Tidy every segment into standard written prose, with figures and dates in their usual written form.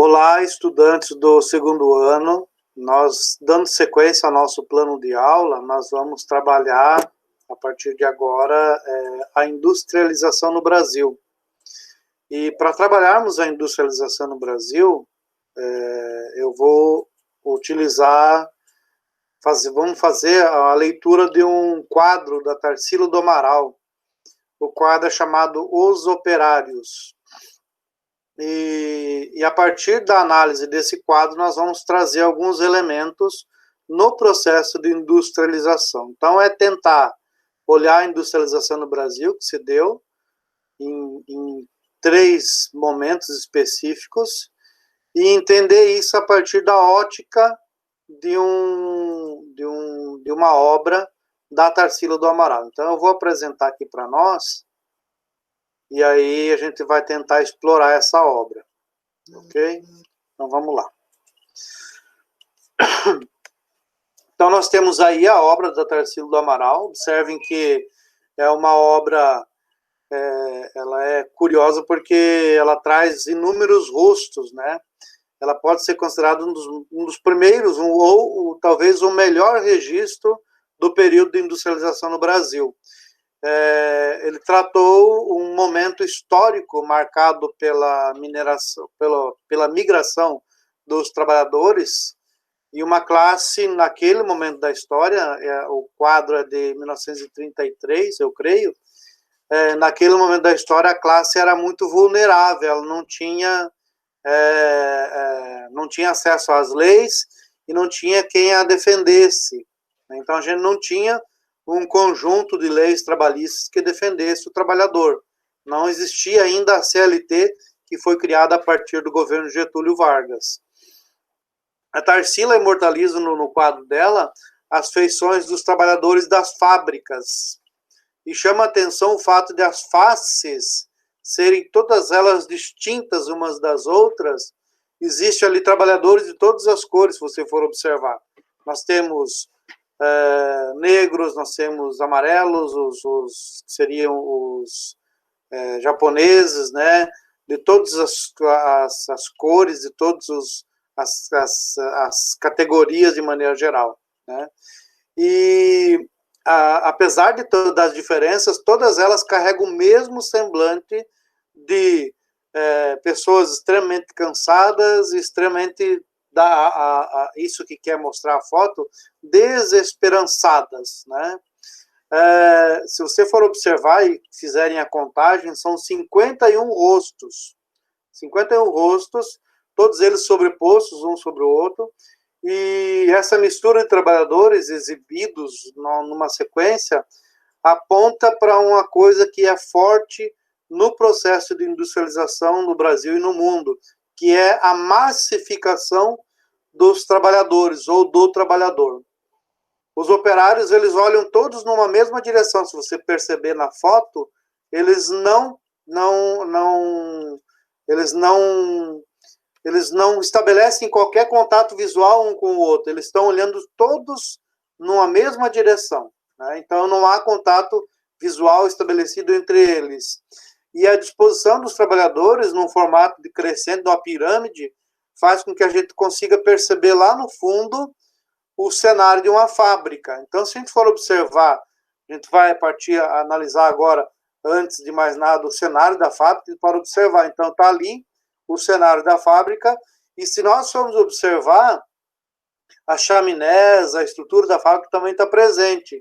Olá, estudantes do segundo ano. Nós, dando sequência ao nosso plano de aula, nós vamos trabalhar, a partir de agora, a industrialização no Brasil. E para trabalharmos a industrialização no Brasil, eu vou utilizar, vamos fazer a leitura de um quadro da Tarsila do Amaral. O quadro é chamado Os Operários. E a partir da análise desse quadro, nós vamos trazer alguns elementos no processo de industrialização. Então, é tentar olhar a industrialização no Brasil, que se deu em três momentos específicos, e entender isso a partir da ótica de uma obra da Tarsila do Amaral. Então, eu vou apresentar aqui para nós, e aí a gente vai tentar explorar essa obra, ok? Então vamos lá. Então nós temos aí a obra da Tarsila do Amaral. Observem que é uma obra, ela é curiosa porque ela traz inúmeros rostos, né? Ela pode ser considerada um dos primeiros, ou talvez o melhor registro do período de industrialização no Brasil. Ele tratou um momento histórico marcado pela mineração, pela migração dos trabalhadores e uma classe, naquele momento da história, o quadro é de 1933, eu creio, naquele momento da história a classe era muito vulnerável, ela não tinha acesso às leis e não tinha quem a defendesse. Então a gente não tinha um conjunto de leis trabalhistas que defendesse o trabalhador. Não existia ainda a CLT, que foi criada a partir do governo Getúlio Vargas. A Tarsila imortaliza no quadro dela as feições dos trabalhadores das fábricas. E chama a atenção o fato de as faces serem todas elas distintas umas das outras. Existe ali trabalhadores de todas as cores, se você for observar. Nós temos negros, nós temos amarelos, os seriam os japoneses, né? De todas as cores, de todas as categorias de maneira geral, né? E apesar de todas as diferenças, todas elas carregam o mesmo semblante de pessoas extremamente cansadas, extremamente isso que quer mostrar a foto, desesperançadas, né? Se você for observar e fizerem a contagem, são 51 rostos. 51 rostos, todos eles sobrepostos um sobre o outro, e essa mistura de trabalhadores exibidos numa sequência aponta para uma coisa que é forte no processo de industrialização no Brasil e no mundo, que é a massificação dos trabalhadores ou do trabalhador. Os operários, eles olham todos numa mesma direção. Se você perceber na foto, eles não estabelecem qualquer contato visual um com o outro. Eles estão olhando todos numa mesma direção, né? Então não há contato visual estabelecido entre eles. E a disposição dos trabalhadores num formato de crescente, de uma pirâmide, faz com que a gente consiga perceber lá no fundo o cenário de uma fábrica. Então, se a gente for observar, a gente vai partir a analisar agora, antes de mais nada, o cenário da fábrica, para observar. Então, está ali o cenário da fábrica, e se nós formos observar, as chaminés, a estrutura da fábrica também está presente.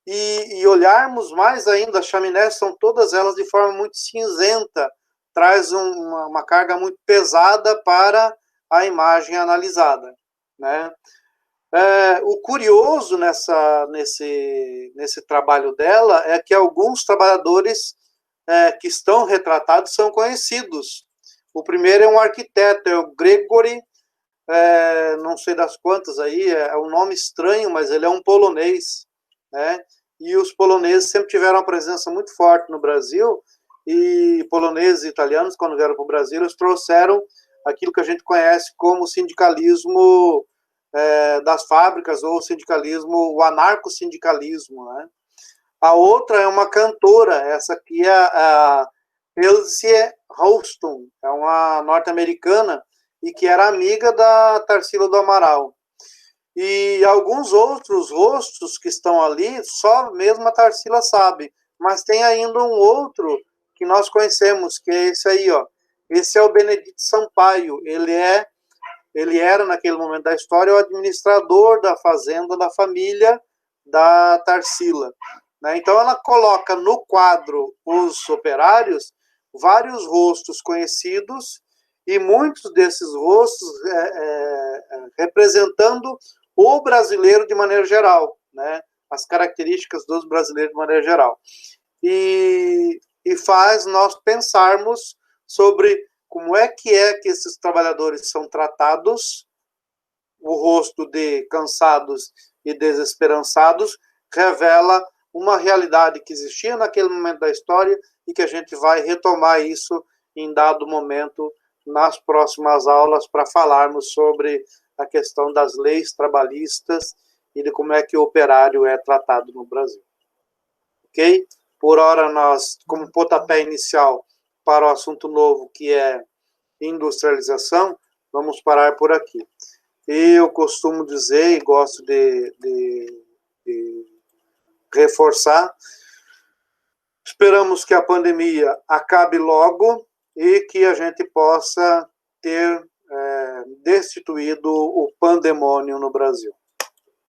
E olharmos mais ainda, as chaminés são todas elas de forma muito cinzenta, traz uma carga muito pesada para a imagem analisada, né? O curioso nesse trabalho dela é que alguns trabalhadores que estão retratados são conhecidos. O primeiro é um arquiteto, é o Gregory, não sei das quantas aí, é um nome estranho, mas ele é um polonês, né? E os poloneses sempre tiveram uma presença muito forte no Brasil, e poloneses e italianos, quando vieram para o Brasil, eles trouxeram aquilo que a gente conhece como sindicalismo das fábricas, ou sindicalismo, o anarcossindicalismo, né? A outra é uma cantora, essa aqui é a Elsie Houston, é uma norte-americana e que era amiga da Tarsila do Amaral. E alguns outros rostos que estão ali, só mesmo a Tarsila sabe. Mas tem ainda um outro que nós conhecemos, que é esse aí, ó. Esse é o Benedito Sampaio. Ele era, naquele momento da história, o administrador da fazenda da família da Tarsila. Né? Então, ela coloca no quadro Os Operários vários rostos conhecidos e muitos desses rostos representando o brasileiro de maneira geral, né? As características dos brasileiros de maneira geral. E faz nós pensarmos sobre como é que esses trabalhadores são tratados, o rosto de cansados e desesperançados revela uma realidade que existia naquele momento da história e que a gente vai retomar isso em dado momento nas próximas aulas para falarmos sobre a questão das leis trabalhistas e de como é que o operário é tratado no Brasil. Ok? Por hora, nós, como pontapé inicial para o assunto novo, que é industrialização, vamos parar por aqui. E eu costumo dizer, e gosto de reforçar, esperamos que a pandemia acabe logo e que a gente possa ter destituído o pandemônio no Brasil.